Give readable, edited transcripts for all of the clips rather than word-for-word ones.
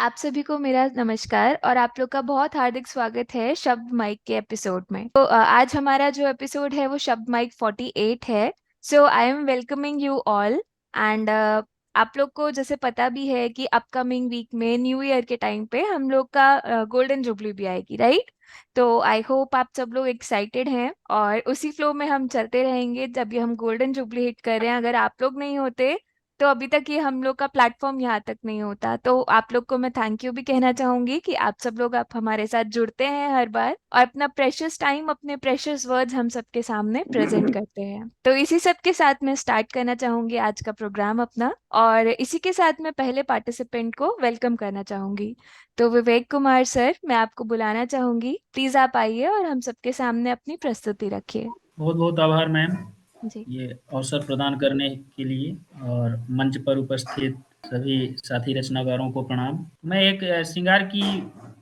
आप सभी को मेरा नमस्कार और आप लोग का बहुत हार्दिक स्वागत है शब्द माइक के एपिसोड में। तो आज हमारा जो एपिसोड है वो शब्द माइक 48 है। So I am welcoming you all and आप लोग को जैसे पता भी है कि अपकमिंग वीक में न्यू ईयर के टाइम पे हम लोग का गोल्डन जुबली भी आएगी, राइट? तो आई होप आप सब लोग एक्साइटेड हैं और उसी फ्लो में हम चलते रहेंगे जब भी हम गोल्डन जुबली हिट कर रहे हैं। अगर आप लोग नहीं होते तो अभी तक ये हम लोग का प्लेटफॉर्म यहाँ तक नहीं होता। तो आप लोग को मैं थैंक यू भी कहना चाहूंगी कि आप सब लोग आप हमारे साथ जुड़ते हैं हर बार और अपना प्रेशियस टाइम, अपने प्रेशियस वर्ड्स हम सबके सामने प्रेजेंट करते हैं। तो इसी सब के साथ मैं स्टार्ट करना चाहूंगी आज का प्रोग्राम अपना, और इसी के साथ मैं पहले पार्टिसिपेंट को वेलकम करना चाहूंगी। तो विवेक कुमार सर, मैं आपको बुलाना चाहूंगी, प्लीज आप आइए और हम सबके सामने अपनी प्रस्तुति रखिए। बहुत बहुत आभार मैम, जी। ये अवसर प्रदान करने के लिए। और मंच पर उपस्थित सभी साथी रचनाकारों को प्रणाम। मैं एक श्रृंगार की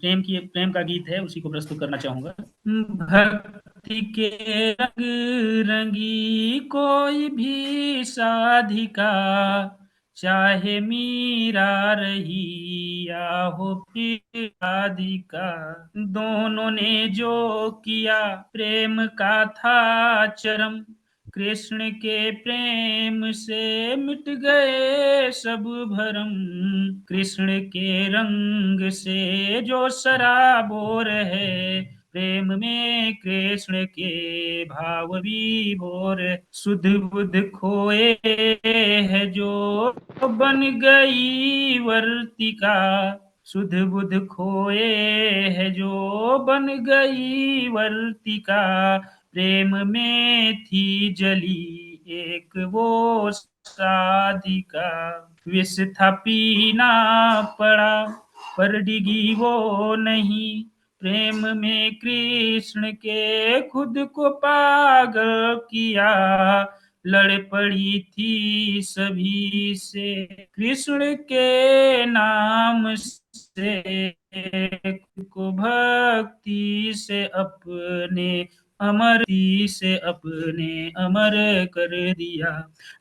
प्रेम का गीत है, उसी को प्रस्तुत करना चाहूंगा। भक्ति के रंग रंगी कोई भी साधिका, चाहे मीरा रही या हो फिर राधिका, दोनों ने जो किया प्रेम का था चरम, कृष्ण के प्रेम से मिट गए सब भरम। कृष्ण के रंग से जो सराबोर है, प्रेम में कृष्ण के भाव भी भोर। सुध बुध खोए है जो बन गई वर्तिका, सुध बुध खोए है जो बन गई वर्तिका, प्रेम में थी जली एक वो साधिका। विष था पीना पड़ा पर डिगी वो नहीं, प्रेम में कृष्ण के खुद को पागल किया। लड़ पड़ी थी सभी से कृष्ण के नाम से, खुद को भक्ति से अपने अमर कर दिया।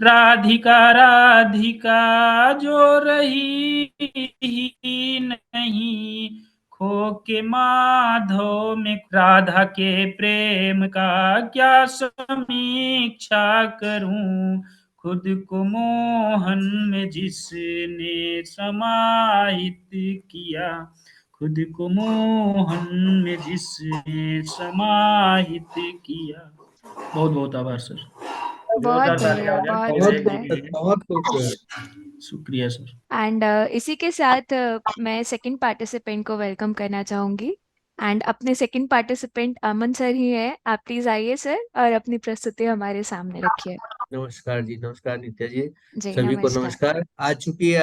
राधिका राधिका जो रही ही नहीं, खो के माधव में राधा के प्रेम का क्या समीक्षा करूं, खुद को मोहन में जिसने समाहित किया, खुद को मोहन में जिसने समाहित किया। बहुत बहुत आभार सर। बहुत जोरदार तालियां बढ़िया, हो जाए बहुत विवेक सुंदर। जी के लिए। बहुत खूबसूरत। शुक्रिया सर। एंड इसी के साथ मैं सेकंड पार्टिसिपेंट को वेलकम करना चाहूंगी। एंड अपने सेकंड पार्टिसिपेंट अमन सर ही है। आप प्लीज आइए सर और अपनी प्रस्तुति हमारे सामने रखिए। नमस्कार जी, नमस्कार नित्या जी। जी सभी को नमस्कार। नमस्कार। आज चूंकि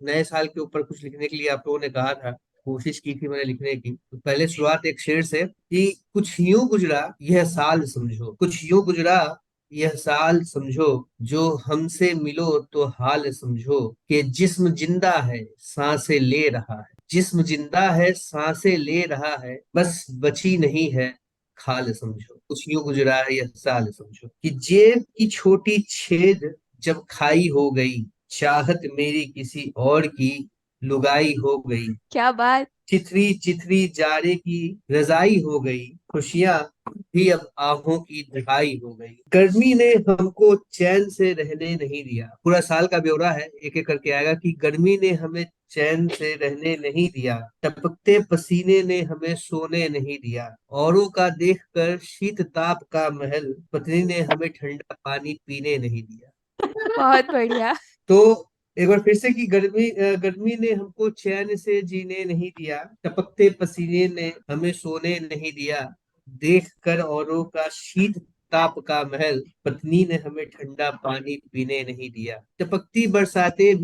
नए साल के ऊपर कुछ लिखने के लिए आप लोगों ने कहा था, कोशिश की थी मैंने लिखने की, तो पहले शुरुआत एक शेर से कि कुछ यूं गुजरा यह साल समझो, कुछ यूं गुजरा यह साल समझो, जो हमसे मिलो तो हाल समझो, कि जिस्म जिंदा है सांसें ले रहा है, जिस्म जिंदा है सांसें ले रहा है, बस बची नहीं है खाल समझो। कुछ यूं गुजरा है यह साल समझो, कि जेब की छोटी छेद जब खाई हो गई, चाहत मेरी किसी और की लुगाई हो गई, क्या बात। चिथरी चिथरी जाड़े की रजाई हो गई, खुशियां भी अब आहों की ढाई हो गई। गर्मी ने हमको चैन से रहने नहीं दिया। पूरा साल का ब्यौरा है, एक एक करके आएगा कि गर्मी ने हमें चैन से रहने नहीं दिया, टपकते पसीने ने हमें सोने नहीं दिया, औरों का देखकर शीत ताप का महल, पत्नी ने हमें ठंडा पानी पीने नहीं दिया। बहुत बढ़िया। तो एक बार फिर से कि गर्मी ने हमको चैन से जीने नहीं दिया, टपकते पसीने ने हमें सोने नहीं दिया, देख कर औरों का शीत ताप का महल, पत्नी ने हमें ठंडा पानी पीने नहीं दिया। टपकती बरसाते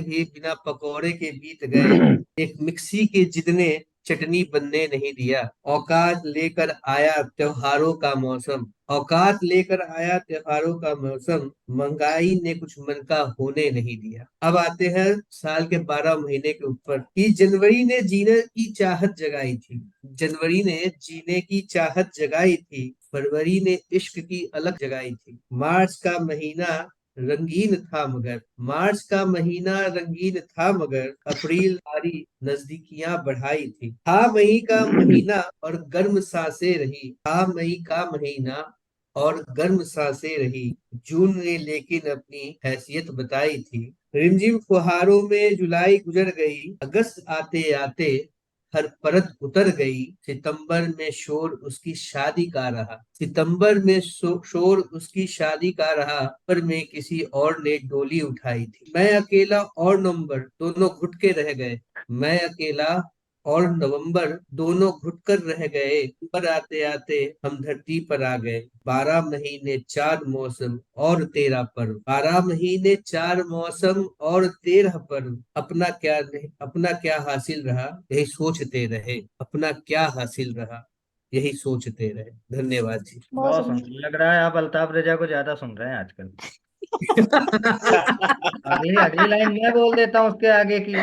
भी बिना पकौड़े के बीत गए, एक मिक्सी के जितने चटनी बनने नहीं दिया। औकात लेकर आया त्योहारों का मौसम, औकात लेकर आया त्योहारों का मौसम, महंगाई ने कुछ मन का होने नहीं दिया। अब आते हैं साल के 12 महीने के ऊपर कि जनवरी ने जीने की चाहत जगाई थी, जनवरी ने जीने की चाहत जगाई थी, फरवरी ने इश्क की अलग जगाई थी, मार्च का महीना रंगीन था मगर, मार्च का महीना रंगीन था मगर, अप्रैल सारी नजदीकियां बढ़ाई थी। था मई का महीना और गर्म सांसें रही, था मई का महीना और गर्म सांसें रही, जून ने लेकिन अपनी हैसियत बताई थी। रिमझिम फुहारों में जुलाई गुजर गई, अगस्त आते आते हर परत उतर गई। सितंबर में शोर उसकी शादी का रहा, सितंबर में शोर उसकी शादी का रहा, पर में किसी और ने डोली उठाई थी। मैं अकेला और नवंबर दोनों घुट के रह गए, मैं अकेला और नवंबर दोनों घुटकर रह गए। पर आते आते हम धरती पर आ गए। 12 महीने 4 मौसम और 13 पर्व, 12 महीने 4 मौसम और 13 पर्व, अपना क्या हासिल रहा यही सोचते रहे, अपना क्या हासिल रहा यही सोचते रहे। धन्यवाद जी। बहुत बहुत सुंदर। सुंदर लग रहा है। आप अल्ताफ रजा को ज्यादा सुन रहे हैं आजकल। अगली अगली लाइन मैं बोल देता हूँ उसके आगे की,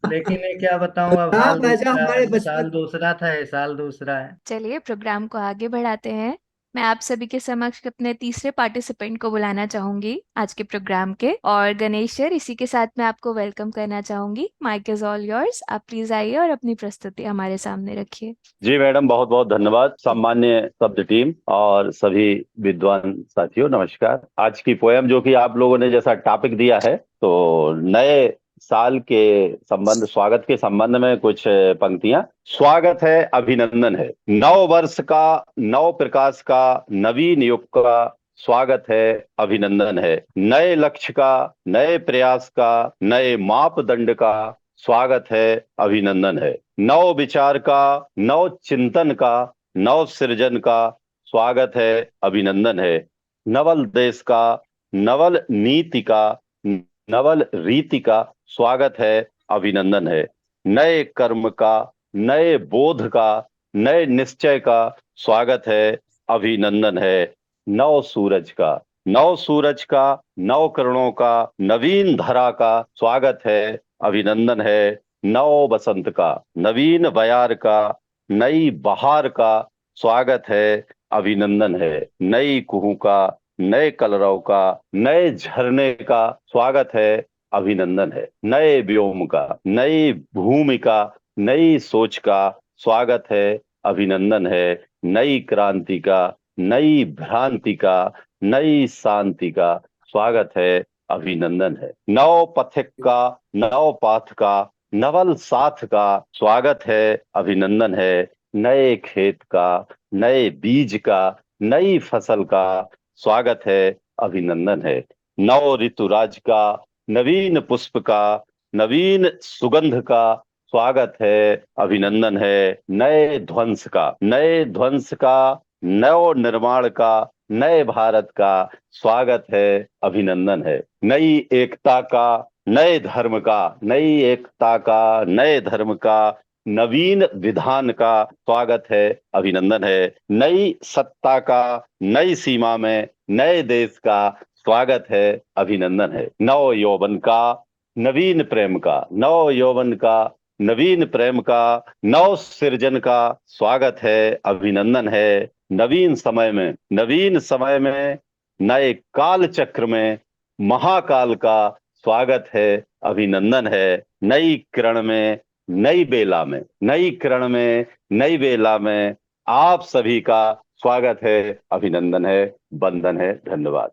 लेकिन ये क्या बताऊं, अब हाँ हाल राजा, दूसरा, हमारे साल बचपन। दूसरा था, ये साल दूसरा है। चलिए प्रोग्राम को आगे बढ़ाते हैं। मैं आप सभी के समक्ष अपने तीसरे पार्टिसिपेंट को बुलाना चाहूंगी आज के प्रोग्राम के, और गणेश सर, इसी के साथ मैं आपको वेलकम करना चाहूंगी। माइक इज ऑल योर्स, आप प्लीज आइए और अपनी प्रस्तुति हमारे सामने रखिए। जी मैडम, बहुत बहुत धन्यवाद। सम्मान्य शब्द टीम और सभी विद्वान साथियों, नमस्कार। आज की पोयम जो कि आप लोगों ने जैसा टॉपिक दिया है, तो नए साल के संबंध, स्वागत के संबंध में कुछ पंक्तियां। स्वागत है, अभिनंदन है, नव वर्ष का, नव प्रकाश का, नवीन युग का स्वागत है, अभिनंदन है। नए लक्ष्य का, नए प्रयास का, नए मापदंड का स्वागत है, अभिनंदन है। नव विचार का, नव चिंतन का, नव सृजन का स्वागत है, अभिनंदन है। नवल देश का, नवल नीति का, नवल रीति का स्वागत है, अभिनंदन है। नए कर्म का, नए बोध का, नए निश्चय का स्वागत है, अभिनंदन है। नव सूरज का, नव सूरज का, नव किरणों का, नवीन धरा का स्वागत है, अभिनंदन है। नव बसंत का, नवीन बयार का, नई बहार का स्वागत है, अभिनंदन है। नई कुहू का, नए कलरव का, नए झरने का स्वागत है, अभिनंदन है। नए व्योम का, नई भूमि का, नई सोच का स्वागत है, अभिनंदन है। नई क्रांति का, नई भ्रांति का, नई शांति का स्वागत है, अभिनंदन है। नव पथिक का, नव पाथ का, नवल साथ का स्वागत है, अभिनंदन है। नए खेत का, नए बीज का, नई फसल का स्वागत है, अभिनंदन है। नव ऋतुराज का, नवीन पुष्प का, नवीन सुगंध का स्वागत है, अभिनंदन है। नए ध्वंस का, नए ध्वंस का, नव निर्माण का, नए भारत का स्वागत है, अभिनंदन है। नई एकता का, नए धर्म का, नई एकता का, नए धर्म का, नवीन विधान का स्वागत है, अभिनंदन है। नई सत्ता का, नई सीमा में नए देश का स्वागत है, अभिनंदन है। नव यौवन का, नवीन प्रेम का, नव यौवन का, नवीन प्रेम का, नव सृजन का स्वागत है, अभिनंदन है। नवीन समय में, नवीन समय में, नए काल चक्र में महाकाल का स्वागत है, अभिनंदन है। नई किरण में, नई बेला में, नई किरण में, नई बेला में आप सभी का स्वागत है, अभिनंदन है, वंदन है, धन्यवाद।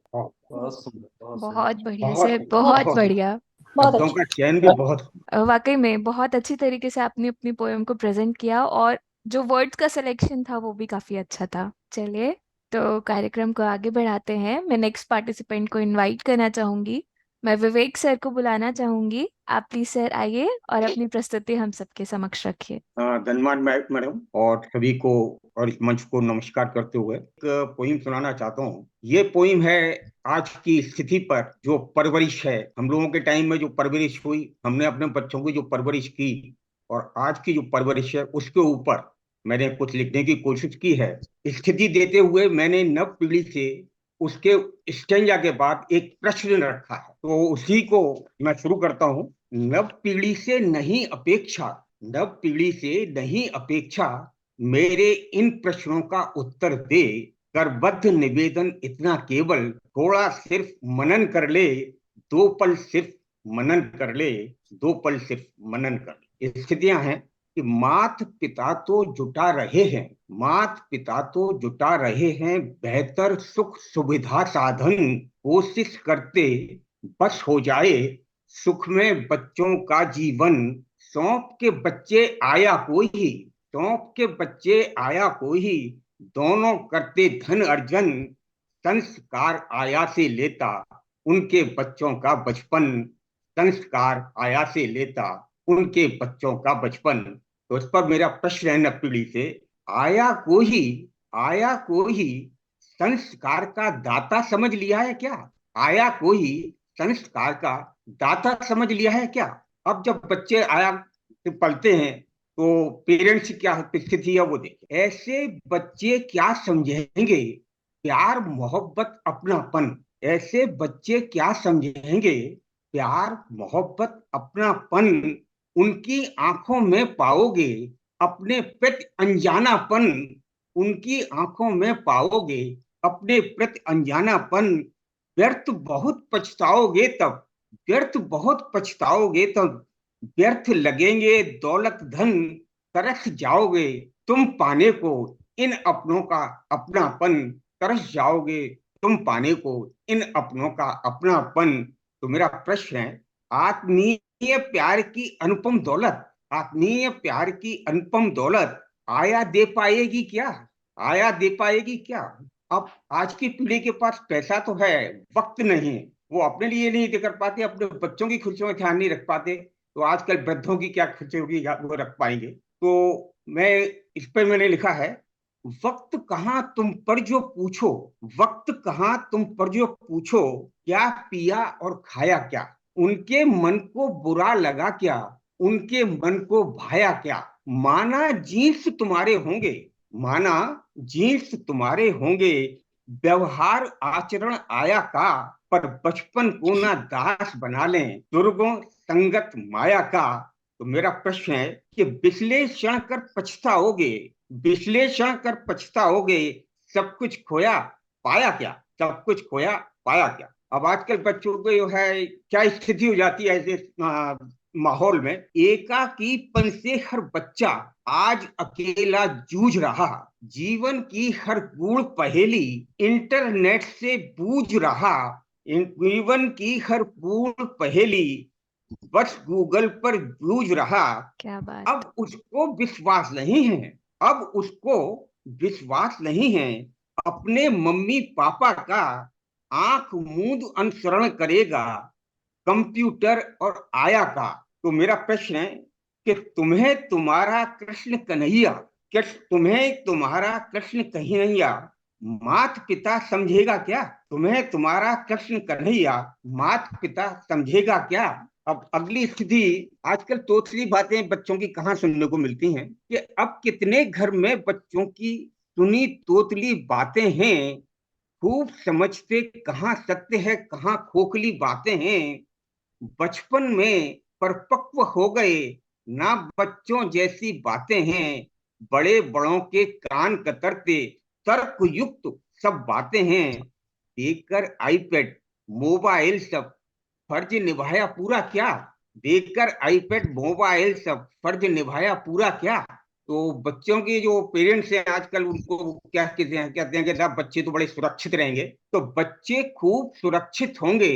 बहुत सुंदर, बहुत बहुत सुंदर। बढ़िया बहुत सर, बहुत बहुत बढ़िया। शब्दों का चयन भी बहुत। वाकई में बहुत अच्छी तरीके से आपने अपनी पोएम को प्रेजेंट किया, और जो वर्ड्स का सिलेक्शन था वो भी काफी अच्छा था। चलिए, तो कार्यक्रम को आगे बढ़ाते हैं। मैं नेक्स्ट पार्टिसिपेंट को इनवाइट करना चाहूंगी। मैं विवेक सर को बुलाना चाहूंगी। आप प्लीज सर आइए और अपनी प्रस्तुति हम सबके समक्ष रखिए। धन्यवाद मैडम, और सभी को और इस मंच को नमस्कार करते हुए एक पोइम सुनाना चाहता हूँ। ये पोइम है आज की स्थिति पर, जो परवरिश है हम लोगों के टाइम में, जो परवरिश हुई, हमने अपने बच्चों की जो परवरिश की, और आज की जो परवरिश है उसके ऊपर मैंने कुछ लिखने की कोशिश की है। स्थिति देते हुए मैंने नव पीढ़ी से उसके स्टेंजा के बाद एक प्रश्न रखा है, तो उसी को मैं शुरू करता हूँ। नव पीढ़ी से नहीं अपेक्षा, नव पीढ़ी से नहीं अपेक्षा, मेरे इन प्रश्नों का उत्तर दे, करबद्ध निवेदन इतना केवल, थोड़ा सिर्फ मनन कर ले, 2 पल सिर्फ मनन कर ले, 2 पल सिर्फ मनन कर ले। स्थितियां हैं कि माता पिता तो जुटा रहे हैं, माता पिता तो जुटा रहे हैं बेहतर सुख सुविधा साधन, कोशिश करते बस हो जाए सुख में बच्चों का जीवन। सौंप के बच्चे आया कोई, सौंप के बच्चे आया कोई, दोनों करते धन अर्जन, संस्कार आया से लेता उनके बच्चों का बचपन, संस्कार आया से लेता उनके बच्चों का बचपन। तो इस पर मेरा प्रश्न है नपीड़ी से, आया कोई संस्कार का दाता समझ लिया है क्या? आया कोई संस्कार का दाता समझ लिया है क्या? अब जब बच्चे आया पलते हैं तो पेरेंट्स की क्या स्थिति है वो देखें। ऐसे बच्चे क्या समझेंगे प्यार मोहब्बत अपनापन, ऐसे बच्चे क्या समझेंगे प्यार मोहब्बत अपनापन, उनकी आंखों में पाओगे अपने प्रति अनजानापन, उनकी आंखों में पाओगे अपने प्रति अनजानापन। व्यर्थ बहुत पछताओगे तब, व्यर्थ बहुत पछताओगे तब, व्यर्थ लगेंगे दौलत धन, तरस जाओगे तुम पाने को इन अपनों का अपनापन, तरस जाओगे तुम पाने को इन अपनों का अपनापन। तो मेरा प्रश्न है, आत्मीय प्यार की अनुपम दौलत, आत्मीय प्यार की अनुपम दौलत आया दे पाएगी क्या? आया दे पाएगी क्या? अब आज की पीढ़ी के पास पैसा तो है, वक्त नहीं है, वो अपने लिए नहीं कर पाते, अपने बच्चों की खुशियों में ध्यान नहीं रख पाते, तो आजकल वृद्धों की क्या खुशी होगी वो रख पाएंगे। तो मैं इस पर मैंने लिखा है, वक्त कहाँ तुम पर जो पूछो, वक्त कहाँ तुम पर जो पूछो, क्या पिया और खाया क्या, उनके मन को बुरा लगा क्या, उनके मन को भाया क्या। माना जीन्स तुम्हारे होंगे, माना जीन्स तुम्हारे होंगे, व्यवहार आचरण आया का, पर बचपन को ना दास बना लें दुर्गों संगत माया का। तो मेरा प्रश्न है कि विश्लेषण कर पछताओगे, विश्लेषण कर पछताओगे, सब कुछ खोया पाया क्या, सब कुछ खोया पाया क्या। अब आजकल बच्चों को जो है क्या स्थिति हो जाती है ऐसे माहौल में, एकाकीपन से हर बच्चा आज अकेला जूझ रहा, जीवन की हर गूढ़ पहेली इंटरनेट से बूझ रहा, जीवन की हर गूढ़ पहेली बस गूगल पर जूझ रहा। क्या बात। अब उसको विश्वास नहीं है, अब उसको विश्वास नहीं है अपने मम्मी पापा का, आंख मूंद अनुसरण करेगा कंप्यूटर और आया का। तो मेरा प्रश्न है कि तुम्हें तुम्हारा कृष्ण कन्हैया, तुम्हें तुम्हारा कृष्ण कन्हैया माता पिता समझेगा क्या, तुम्हें तुम्हारा कृष्ण कन्हैया माता पिता समझेगा क्या। अब अगली स्थिति, आजकल तोतली बातें बच्चों की कहाँ सुनने को मिलती हैं कि अब कितने घर में बच्चों की सुनी तोतली बातें हैं, खूब समझते कहाँ सत्य है कहाँ खोखली बातें हैं, बचपन में परिपक्व हो गए ना बच्चों जैसी बातें हैं, बड़े बड़ों के कान कतरते तर्क युक्त सब बातें हैं, देखकर आईपैड मोबाइल सब फर्ज निभाया पूरा क्या, देखकर आईपैड मोबाइल सब फर्ज निभाया पूरा क्या। तो बच्चों की जो पेरेंट्स हैं आजकल उनको क्या कहते हैं कि साहब बच्चे तो बड़े सुरक्षित रहेंगे, तो बच्चे खूब सुरक्षित होंगे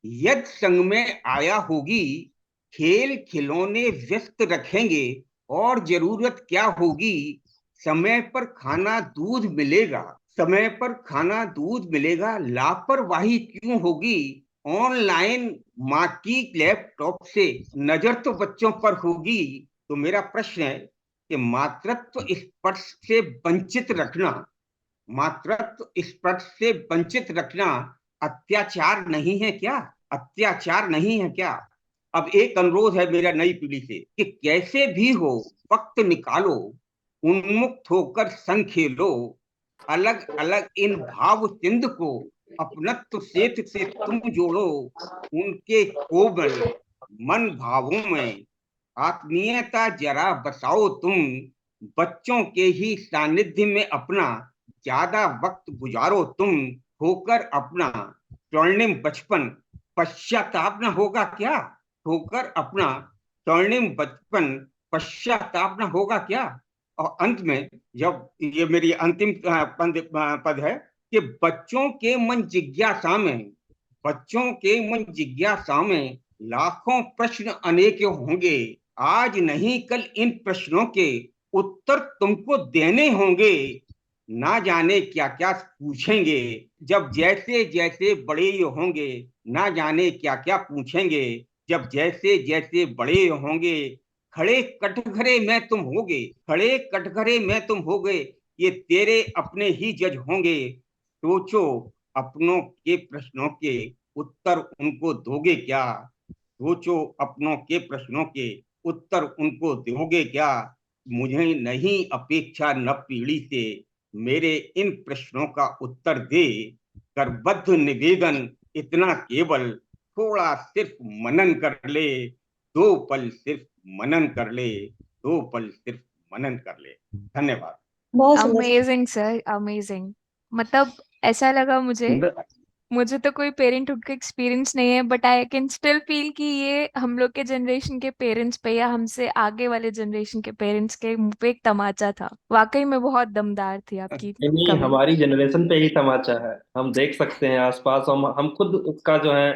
यदि संग में आया होगी, खेल खिलौने व्यस्त रखेंगे और जरूरत क्या होगी, समय पर खाना दूध मिलेगा, समय पर खाना दूध मिलेगा, लापरवाही क्यों होगी, ऑनलाइन माँ की लैपटॉप से नजर तो बच्चों पर होगी। तो मेरा प्रश्न है कि मातृत्व स्पर्श से वंचित रखना, मातृत्व स्पर्श से वंचित रखना अत्याचार नहीं है क्या, अत्याचार नहीं है क्या। अब एक अनुरोध है मेरा नई पीढ़ी से कि कैसे भी हो वक्त निकालो, उन्मुक्त होकर संग खेलो, अलग अलग इन भाव सिंध को अपनत्व सेतु से तुम जोड़ो, उनके कोमल मन भावों में आत्मीयता जरा बसाओ तुम, बच्चों के ही सानिध्य में अपना ज्यादा वक्त गुजारो तुम, होकर अपना स्वर्णिम बचपन, पश्चाताप न होगा क्या? होकर अपना स्वर्णिम बचपन, पश्चाताप न होगा क्या? और अंत में, जब ये मेरी अंतिम पद है कि बच्चों के मन जिज्ञासा में लाखों प्रश्न अनेक होंगे, आज नहीं कल इन प्रश्नों के उत्तर तुमको देने होंगे, ना जाने क्या क्या पूछेंगे, जब जैसे जैसे बड़े होंगे, ना जाने क्या क्या पूछेंगे, जब जैसे जैसे बड़े होंगे, खड़े कटघरे में तुम होगे, ये तेरे अपने ही जज होंगे, सोचो अपनों के प्रश्नों के उत्तर उनको दोगे क्या? सोचो अपनों के प्रश्नों के उत्तर उनको दोगे क्या? मुझे नहीं अपेक्षा न पीढ़ी से, मेरे इन प्रश्नों का उत्तर दे, करबद्ध निवेदन इतना केवल, थोड़ा सिर्फ मनन कर ले, 2 पल सिर्फ मनन कर ले, 2 पल सिर्फ मनन कर ले। धन्यवाद। बहुत सुंदर। Amazing sir, amazing. मतलब ऐसा लगा मुझे तो कोई पेरेंटहुड का एक्सपीरियंस नहीं है, but I can still feel कि ये हम लोग के जनरेशन के पेरेंट्स पे या हमसे आगे वाले जनरेशन के पेरेंट्स के मुंह पे एक तमाचा था। वाकई में बहुत दमदार थी आपकी नहीं, कमेंट। हमारी जनरेशन पे ही तमाचा है, हम देख सकते हैं आसपास, हम खुद उसका जो है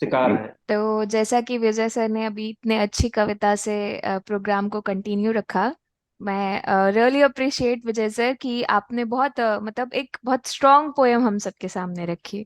शिकार हैं। तो जैसा कि विजय सर ने अभी इतने अच्छी कविता से प्रोग्राम को कंटिन्यू रखा, मैं रियली अप्रिशिएट विजय सर कि आपने बहुत मतलब एक बहुत स्ट्रॉन्ग पोयम हम सबके सामने रखी।